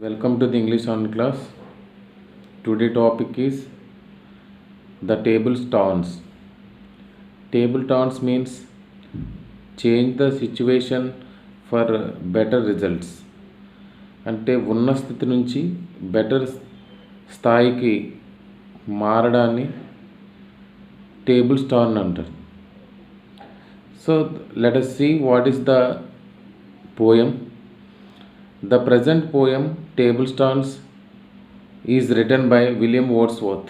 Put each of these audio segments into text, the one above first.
Welcome to the English on class. Today topic is the table turns. Table turns means change the situation for better results. అంటే ఉన్న స్థితి నుంచి better స్థాయికి మారడాన్ని table turn అంటారు. So let us see what is the poem. The present poem Table Turns is written by William Wordsworth.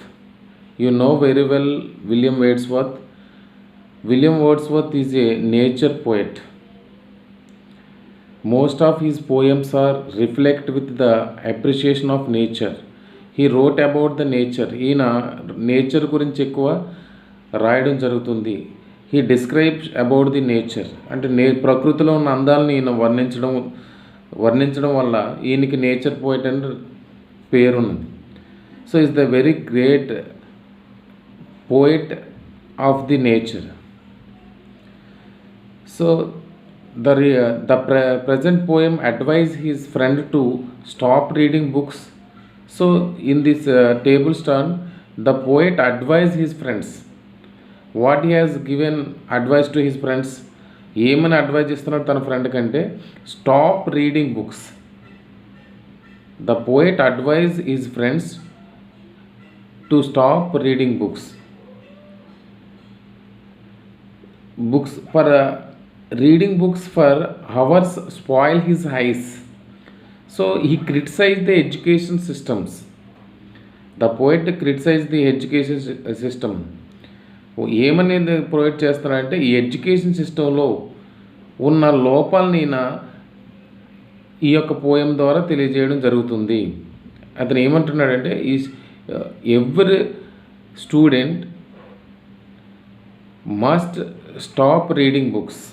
You know very well William Wordsworth. William Wordsworth is a nature poet. Most of his poems are reflect with the appreciation of nature. He wrote about the nature. ఈయన nature గురించి ఎక్కువ రాయడం జరుగుతుంది. He describes about the nature. అంటే ప్రకృతిలో ఉన్న అందాలను ఈయన వర్ణించడం వల్ల ఈయనకి నేచర్ పోయిట్ అని పేరున్నది. So is the very great poet of the nature. So the present poem advised his friend to stop reading books. So in this table turn, the poet advised his friends. What he has given advice to his friends, ఏమని advise ఇస్తున్నాడు తన friend కంటే, stop reading books. The poet advise his friends to stop reading books for reading books for hours spoil his eyes. So he criticize the education systems. The poet criticize the education system. ఏమని provide చేస్తున్నారంటే ఈ education సిస్టంలో ఉన్న లోపాలని ఈ యొక్క poem ద్వారా తెలియజేయడం జరుగుతుంది. అతను ఏమంటున్నాడంటే every student must stop reading books.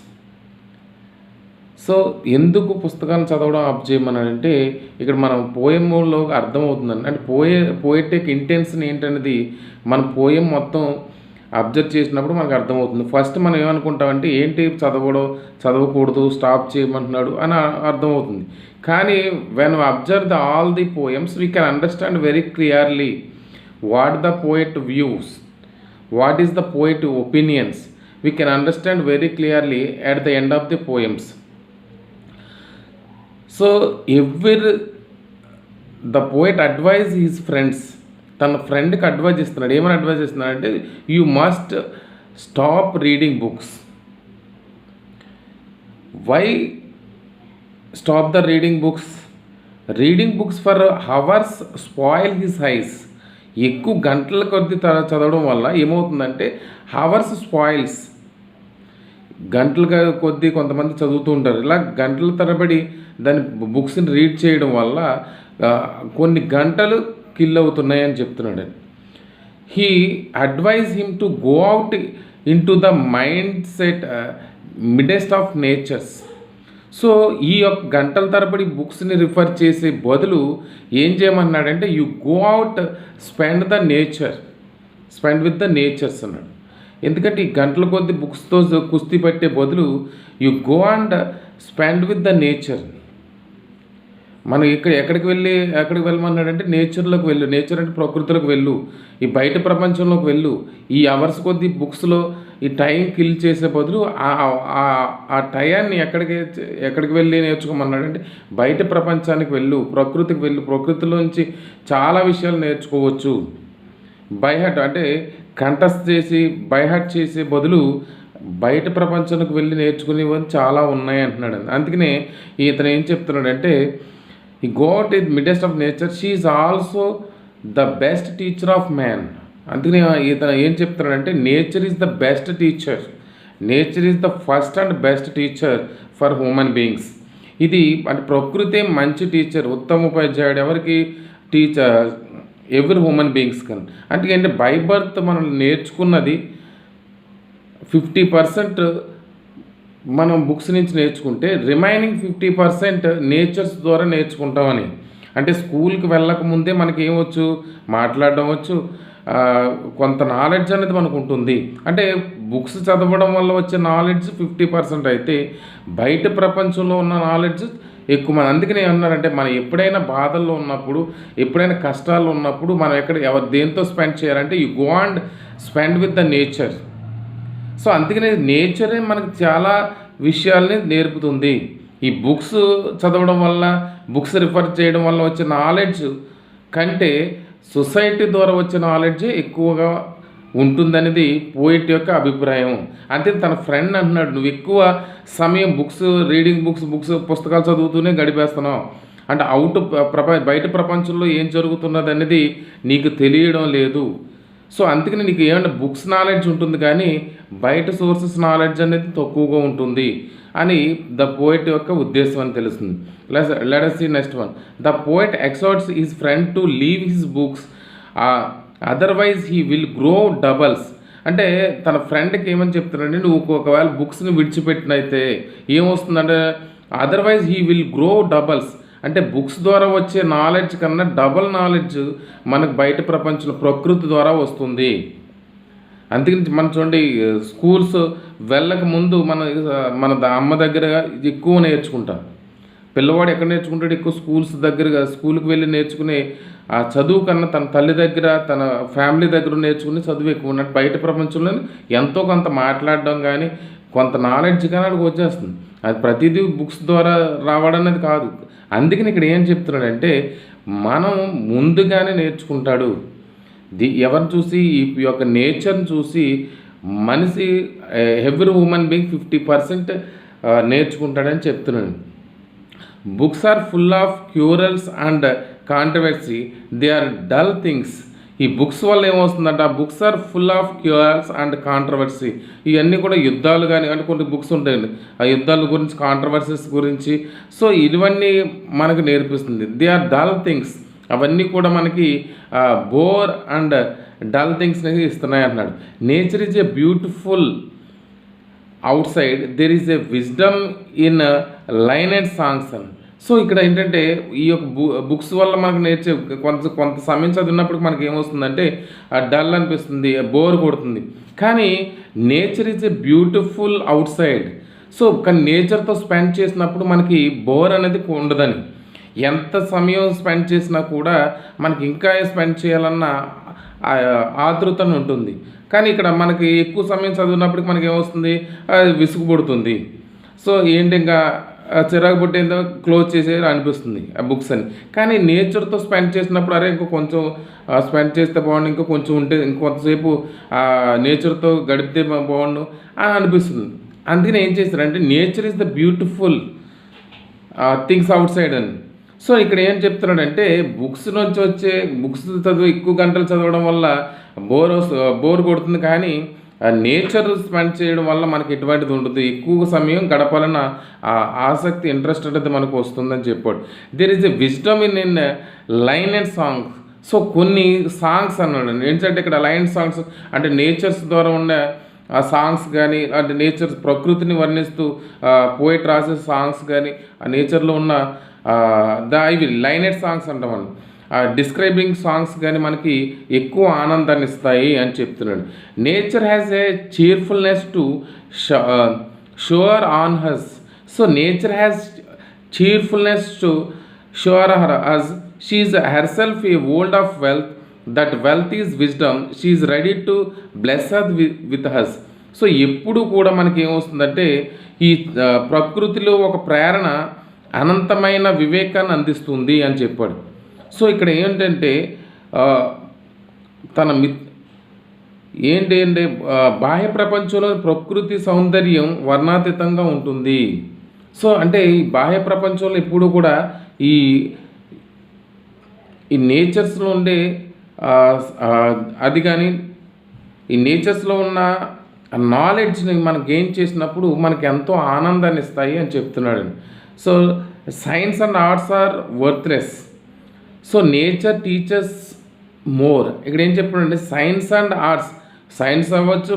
So ఎందుకు పుస్తకాన్ని చదవడం ఆప్ చేయమన్నాడంటే ఇక్కడ మనం పోయంలో అర్థమవుతుందండి. అంటే పోయటిక్ ఇంటెన్షన్ ఏంటనేది మన పోయం మొత్తం అబ్జర్వ్ చేసినప్పుడు మనకు అర్థమవుతుంది. ఫస్ట్ మనం ఏమనుకుంటామంటే ఏంటి చదవకూడదు, స్టాప్ చేయమంటున్నాడు అని అర్థమవుతుంది. కానీ when observe the all the poems we can understand very clearly what the poet views, what is the poet opinions. We can understand very clearly at the end of the poems. So the poet advise his friends. తన ఫ్రెండ్కి advise ఇస్తున్నాడు. ఏమని advise ఇస్తున్నాడు అంటే you must stop reading books. Why stop the reading books? Reading books for hours spoil his eyes. ఎక్కువ గంటల కొద్ది చదవడం వల్ల ఏమవుతుందంటే హవర్స్ స్పాయిల్స్. గంటల కొద్దీ కొంతమంది చదువుతూ ఉంటారు. ఇలా గంటల తరబడి దాని బుక్స్ని రీడ్ చేయడం వల్ల కొన్ని గంటలు కిల్ అవుతున్నాయి అని చెప్తున్నాడు. He advise him to go out in to the mind set midst of natures. So ఈ యొక్క గంటల తరబడి బుక్స్ని రిఫర్ చేసే బదులు ఏం చేయమన్నాడంటే you go out, spend with the natures అన్నాడు. ఎందుకంటే ఈ గంటల కొద్ది బుక్స్తో కుస్తీ పట్టే బదులు you go and spend with the nature. మనం ఎక్కడికి వెళ్ళమన్నాడంటే నేచర్లోకి వెళ్ళు. నేచర్ అంటే ప్రకృతిలోకి వెళ్ళు, ఈ బయట ప్రపంచంలోకి వెళ్ళు. ఈ అవర్స్ కొద్ది బుక్స్లో ఈ టైం కిల్ చేసే బదులు ఆ టయాన్ని ఎక్కడికి వెళ్ళి నేర్చుకోమన్నాడంటే బయట ప్రపంచానికి వెళ్ళు, ప్రకృతికి వెళ్ళు. ప్రకృతిలోంచి చాలా విషయాలు నేర్చుకోవచ్చు. బైహార్ట్ అంటే కంఠస్థ చేసి బైహార్ట్ చేసే బదులు బయట ప్రపంచానికి వెళ్ళి నేర్చుకునేవన్నీ చాలా ఉన్నాయి అంటున్నాడు. అందుకనే ఇతను ఏం చెప్తున్నాడంటే ఈ go out in midst of nature, she is also the best teacher of man. అందుకని ఇతను ఏం చెప్తున్నాడంటే nature is the best teacher. Nature is the first and best teacher for human beings. ఇది అంటే ప్రకృతే మంచి టీచర్, ఉత్తమ ఉపాధ్యాయుడు ఎవరికి? టీచర్ ఎవ్రీ హ్యూమన్ బీయింగ్స్ కన్. అంటే బై బర్త్ మనం నేర్చుకున్నది 50% మనం బుక్స్ నుంచి నేర్చుకుంటే రిమైనింగ్ 50% నేచర్స్ ద్వారా నేర్చుకుంటామని. అంటే స్కూల్కి వెళ్ళకముందే మనకి ఏమొచ్చు? మాట్లాడడం వచ్చు, కొంత నాలెడ్జ్ అనేది మనకు ఉంటుంది. అంటే బుక్స్ చదవడం వల్ల వచ్చే నాలెడ్జ్ 50% అయితే బయట ప్రపంచంలో ఉన్న నాలెడ్జ్ ఎక్కువ మంది. అందుకనే ఏమన్నారంటే మనం ఎప్పుడైనా బాధల్లో ఉన్నప్పుడు, ఎప్పుడైనా కష్టాల్లో ఉన్నప్పుడు మనం దేంతో స్పెండ్ చేయాలంటే you go and spend with the nature. So అందుకనే నేచరే మనకు చాలా విషయాల్ని నేర్పుతుంది. ఈ బుక్స్ చదవడం వల్ల, బుక్స్ రిఫర్ చేయడం వల్ల వచ్చే నాలెడ్జ్ కంటే సొసైటీ ద్వారా వచ్చే నాలెడ్జే ఎక్కువగా ఉంటుందనేది పోయిట్ యొక్క అభిప్రాయం. అంతే తన ఫ్రెండ్ అంటున్నాడు, నువ్వు ఎక్కువ సమయం రీడింగ్ బుక్స్ పుస్తకాలు చదువుతూనే గడిపేస్తున్నావు అంటే బయట ప్రపంచంలో ఏం జరుగుతున్నది అనేది నీకు తెలియడం లేదు. సో అందుకని నీకు ఏమన్నా బుక్స్ నాలెడ్జ్ ఉంటుంది కానీ బయట సోర్సెస్ నాలెడ్జ్ అనేది తక్కువగా ఉంటుంది అని ద పోయిట్ యొక్క ఉద్దేశం అని తెలుస్తుంది. Let us see next one. The poet exhorts his friend to leave his books otherwise he will grow doubles. అంటే తన ఫ్రెండ్కి ఏమని చెప్తున్నాడంటే, నువ్వు ఒకవేళ బుక్స్ని విడిచిపెట్టినైతే ఏమొస్తుందంటే otherwise he will grow doubles. అంటే బుక్స్ ద్వారా వచ్చే నాలెడ్జ్ కన్నా డబల్ నాలెడ్జ్ మనకు బయట ప్రపంచంలో ప్రకృతి ద్వారా వస్తుంది. అందుకని మనం చూడండి, స్కూల్స్ వెళ్ళక ముందు మన అమ్మ దగ్గర ఎక్కువ నేర్చుకుంటాం. పిల్లవాడు ఎక్కడ నేర్చుకుంటాడు? ఎక్కువ స్కూల్కి వెళ్ళి నేర్చుకునే ఆ చదువు కన్నా తన తల్లి దగ్గర, తన ఫ్యామిలీ దగ్గర నేర్చుకునే చదువు ఎక్కువ ఉన్నట్టు బయట ప్రపంచంలో ఎంతో కొంత మాట్లాడడం కానీ కొంత నాలెడ్జ్ కానీ అక్కడికి వచ్చేస్తుంది. అది ప్రతిదీ బుక్స్ ద్వారా రావడం అనేది కాదు. అందుకని ఇక్కడ ఏం చెప్తున్నాడంటే మనం ముందుగానే నేర్చుకుంటాడు. ఎవరిని చూసి? ఈ యొక్క నేచర్ని చూసి మనిషి ఎవ్రీ హ్యూమన్ బీయింగ్ 50% నేర్చుకుంటాడని చెప్తున్నాడు. Books are full of quarrels and controversy, they are dull things. ఈ బుక్స్ వల్ల ఏమవుతుందంటే ఆ books are full of quarrels and controversy. ఇవన్నీ కూడా యుద్ధాలు కానీ అంటే కొన్ని బుక్స్ ఉంటాయండి, ఆ యుద్ధాల గురించి, కాంట్రవర్సీస్ గురించి. సో ఇవన్నీ మనకు నేర్పిస్తుంది. They are dull things. అవన్నీ కూడా మనకి బోర్ అండ్ డల్ థింగ్స్ని ఇస్తున్నాయి అన్నాడు. Nature is a beautiful outside, there is a wisdom in line and songs అని. సో ఇక్కడ ఏంటంటే ఈ యొక్క బుక్స్ వల్ల మనకు కొంత సమయం చదివినప్పుడు మనకి ఏమొస్తుందంటే డల్ అనిపిస్తుంది, బోర్ కొడుతుంది. కానీ nature is a beautiful out side. So కానీ నేచర్తో స్పెండ్ చేసినప్పుడు మనకి బోర్ అనేది ఉండదని, ఎంత సమయం స్పెండ్ చేసినా కూడా మనకి ఇంకా స్పెండ్ చేయాలన్న ఆతృతను ఉంటుంది. కానీ ఇక్కడ మనకి ఎక్కువ సమయం చదివినప్పటికి మనకి ఏమొస్తుంది? విసుగు పుడుతుంది. సో ఏంటి ఇంకా చిరాకు పుట్టేందో క్లోజ్ చేసేది అనిపిస్తుంది ఆ బుక్స్ అని. కానీ నేచర్తో స్పెండ్ చేసినప్పుడు అరే కొంచెం స్పెండ్ చేస్తే బాగుండు, ఇంకా కొంచెం ఉంటే ఇంకొంతసేపు నేచర్తో గడిపితే బాగుండు అని అనిపిస్తుంది. అందుకని ఏం చేస్తారంటే nature is the beautiful things out side అని. సో ఇక్కడ ఏం చెప్తున్నాడంటే బుక్స్ ఎక్కువ గంటలు చదవడం వల్ల బోర్ కొడుతుంది. కానీ నేచర్ స్పెండ్ చేయడం వల్ల మనకి ఎటువంటిది ఉంటుంది, ఎక్కువ సమయం గడపాలన్న ఆసక్తి, ఇంట్రెస్ట్ అనేది మనకు వస్తుందని చెప్పాడు. There is a wisdom in line and songs. So కొన్ని సాంగ్స్ అన్నాడు. ఏంటంటే ఇక్కడ లైన్ సాంగ్స్ అంటే నేచర్స్ ద్వారా ఉన్న ఆ సాంగ్స్ కానీ, అంటే నేచర్ ప్రకృతిని వర్ణిస్తూ పోయిట్ రాసే సాంగ్స్ కానీ, ఆ నేచర్లో ఉన్న ఇవి లైనెడ్ సాంగ్స్ అంటామని, డిస్క్రైబింగ్ సాంగ్స్ కానీ మనకి ఎక్కువ ఆనందాన్ని ఇస్తాయి అని చెప్తున్నాడు. Nature has a cheerfulness to shower on us. So nature has cheerfulness to shower us. She is herself a world of wealth, that wealth is wisdom, she is ready to bless us with us. సో ఎప్పుడు కూడా మనకి ఏమొస్తుందంటే ఈ ప్రకృతిలో ఒక ప్రేరణ అనంతమైన వివేకాన్ని అందిస్తుంది అని చెప్పాడు. సో ఇక్కడ ఏంటంటే ఏంటంటే బాహ్య ప్రపంచంలో ప్రకృతి సౌందర్యం వర్ణాతీతంగా ఉంటుంది. సో అంటే ఈ బాహ్య ప్రపంచంలో ఎప్పుడు కూడా ఈ నేచర్స్లో ఉండే అది కానీ ఈ నేచర్స్లో ఉన్న నాలెడ్జ్ని మనం గెయిన్ చేసినప్పుడు మనకి ఎంతో ఆనందాన్ని ఇస్తాయి అని చెప్తున్నాడు. So science and arts are worthless, so nature teachers more. ఇక్కడ ఏం చెప్పాడంటే సైన్స్ అండ్ ఆర్ట్స్, సైన్స్ అవ్వచ్చు,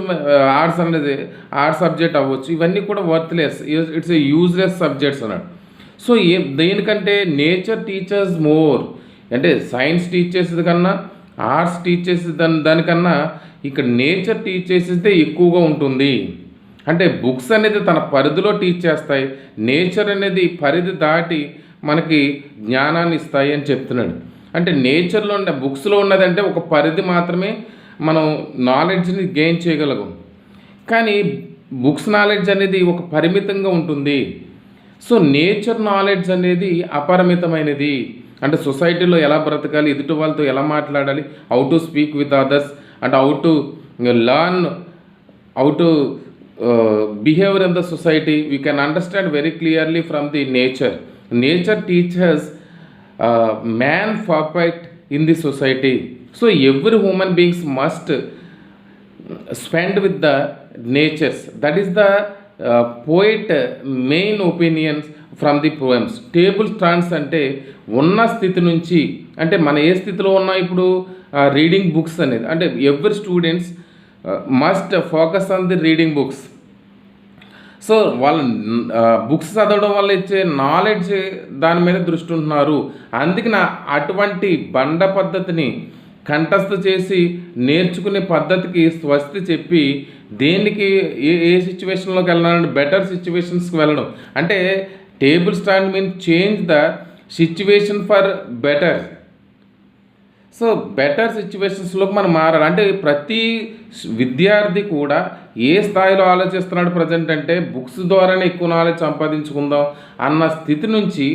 ఆర్ట్స్ అనేది ఆర్ట్స్ సబ్జెక్ట్ అవ్వచ్చు, ఇవన్నీ కూడా worthless, it's a useless subjects అన్నాడు. సో దేనికంటే నేచర్ టీచర్స్ మోర్, అంటే సైన్స్ టీచ్ చేసేది కన్నా ఆర్ట్స్ టీచ్ చేసేది దానికన్నా ఇక్కడ నేచర్ టీచ్ చేసేదే ఎక్కువగా ఉంటుంది అంటే బుక్స్ అనేది తన పరిధిలో టీచ్ చేస్తాయి, నేచర్ అనేది పరిధి దాటి మనకి జ్ఞానాన్ని ఇస్తాయి అని చెప్తున్నాడు. అంటే నేచర్లో ఉన్న బుక్స్లో ఉన్నదంటే ఒక పరిధి మాత్రమే మనం నాలెడ్జ్ని గెయిన్ చేయగలం. కానీ బుక్స్ నాలెడ్జ్ అనేది ఒక పరిమితంగా ఉంటుంది. సో నేచర్ నాలెడ్జ్ అనేది అపరిమితమైనది. అంటే సొసైటీలో ఎలా బ్రతకాలి, ఎదుటి వాళ్ళతో ఎలా మాట్లాడాలి, how to speak with others and how to learn, how to behaviour in the society, we can understand very clearly from the nature. Nature teachers man perfect in the society. So every human beings must spend with the natures. That is the poet main opinions from the poems. Table stands అంటే ఉన్న స్థితి నుంచి, అంటే మన ఏ స్థితిలో ఉన్నా ఇప్పుడు reading books అనేది, అంటే every students must focus on the reading books. So వాళ్ళు బుక్స్ చదవడం వల్ల ఇచ్చే నాలెడ్జ్ దాని మీద దృష్టి ఉంటున్నారు. అందుకని అటువంటి బండ పద్ధతిని కంఠస్థ చేసి నేర్చుకునే పద్ధతికి స్వస్తి చెప్పి దేనికి ఏ సిచ్యువేషన్లోకి వెళ్ళాలంటే బెటర్ సిచ్యువేషన్స్కి వెళ్ళడం. అంటే table stand mean change the situation for better. So better సిచ్యువేషన్స్లోకి మనం మారాలి. అంటే ప్రతి విద్యార్థి కూడా ఏ స్థాయిలో ఆలోచిస్తున్నాడు ప్రజెంట్ అంటే బుక్స్ ద్వారానే ఎక్కువ నాలెడ్జ్ సంపాదించుకుందాం అన్న స్థితి నుంచి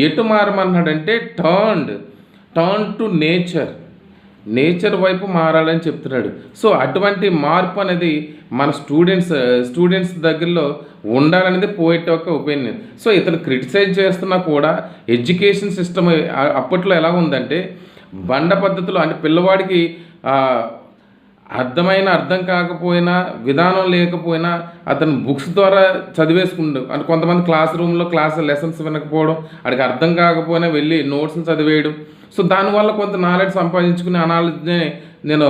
ఎటు మారమన్నాడంటే టర్న్ టు నేచర్ వైపు మారాలని చెప్తున్నాడు. సో అటువంటి మార్పు అనేది మన స్టూడెంట్స్ దగ్గరలో ఉండాలనేది పోయిట్ యొక్క ఒపీనియన్. సో ఇతను క్రిటిసైజ్ చేస్తున్నా కూడా ఎడ్యుకేషన్ సిస్టమ్ అప్పట్లో ఎలా ఉందంటే బండ పద్ధతిలో, అంటే పిల్లవాడికి అర్థం కాకపోయినా విధానం లేకపోయినా అతను బుక్స్ ద్వారా చదివేసుకుంటాడు. అంటే కొంతమంది క్లాస్ రూమ్లో లెసన్స్ వినకపోవడం, వాడికి అర్థం కాకపోయినా వెళ్ళి నోట్స్ని చదివేయడం. సో దానివల్ల కొంత నాలెడ్జ్ సంపాదించుకుని ఆ నాలెడ్జ్ని నేను